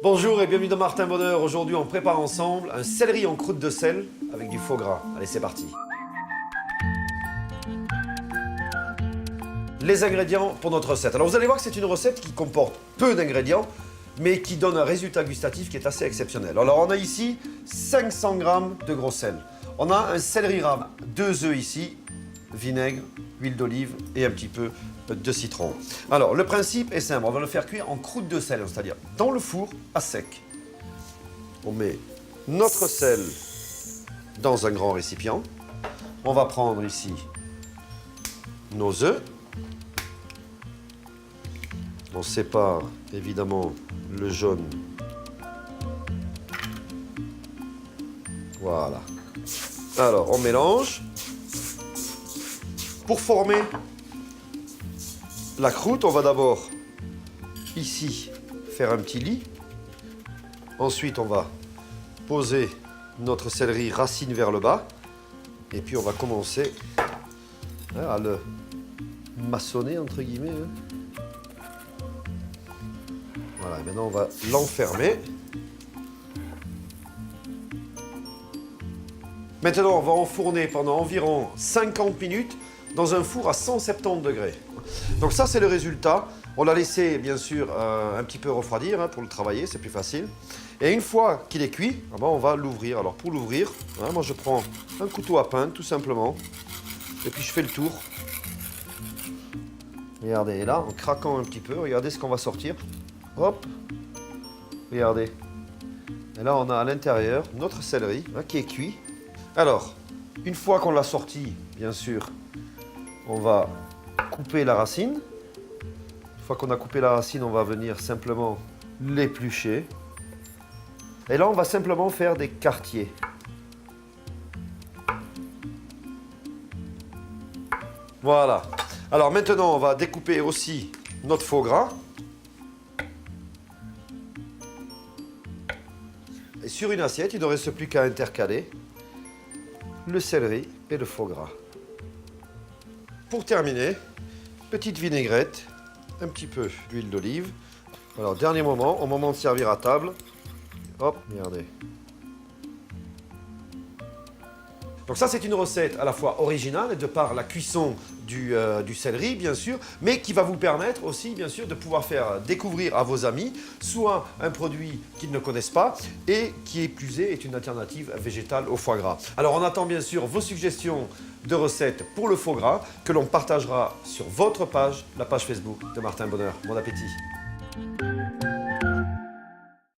Bonjour et bienvenue dans Martin Bonheur. Aujourd'hui, on prépare ensemble un céleri en croûte de sel avec du faux gras. Allez, c'est parti. Les ingrédients pour notre recette. Alors, vous allez voir que c'est une recette qui comporte peu d'ingrédients, mais qui donne un résultat gustatif qui est assez exceptionnel. Alors, on a ici 500 g de gros sel. On a un céleri rave, 2 œufs ici, vinaigre, huile d'olive et un petit peu de citron. Alors, le principe est simple, on va le faire cuire en croûte de sel, c'est-à-dire dans le four à sec. On met notre sel dans un grand récipient. On va prendre ici nos œufs. On sépare évidemment le jaune. Voilà. Alors, on mélange. Pour former la croûte, on va d'abord, ici, faire un petit lit. Ensuite, on va poser notre céleri racine vers le bas. Et puis, on va commencer à le maçonner, entre guillemets. Voilà, maintenant, on va l'enfermer. Maintenant, on va enfourner pendant environ 50 minutes dans un four à 170 degrés. Donc ça, c'est le résultat. On l'a laissé, bien sûr, un petit peu refroidir pour le travailler, c'est plus facile. Et une fois qu'il est cuit, on va l'ouvrir. Alors pour l'ouvrir, moi je prends un couteau à pain, tout simplement. Et puis je fais le tour. Regardez, et là, en craquant un petit peu, regardez ce qu'on va sortir. Hop, regardez. Et là, on a à l'intérieur notre céleri qui est cuit. Alors, une fois qu'on l'a sorti, bien sûr, on va couper la racine. Une fois qu'on a coupé la racine, on va venir simplement l'éplucher. Et là, on va simplement faire des quartiers. Voilà. Alors maintenant, on va découper aussi notre faux gras. Et sur une assiette, il ne reste plus qu'à intercaler le céleri et le faux gras. Pour terminer, petite vinaigrette, un petit peu d'huile d'olive. Alors, dernier moment, au moment de servir à table, hop, regardez. Donc ça, c'est une recette à la fois originale, de par la cuisson du céleri, bien sûr, mais qui va vous permettre aussi, bien sûr, de pouvoir faire découvrir à vos amis soit un produit qu'ils ne connaissent pas et qui, plus est une alternative végétale au foie gras. Alors, on attend bien sûr vos suggestions de recettes pour le faux gras que l'on partagera sur votre page, la page Facebook de Martin Bonheur. Bon appétit!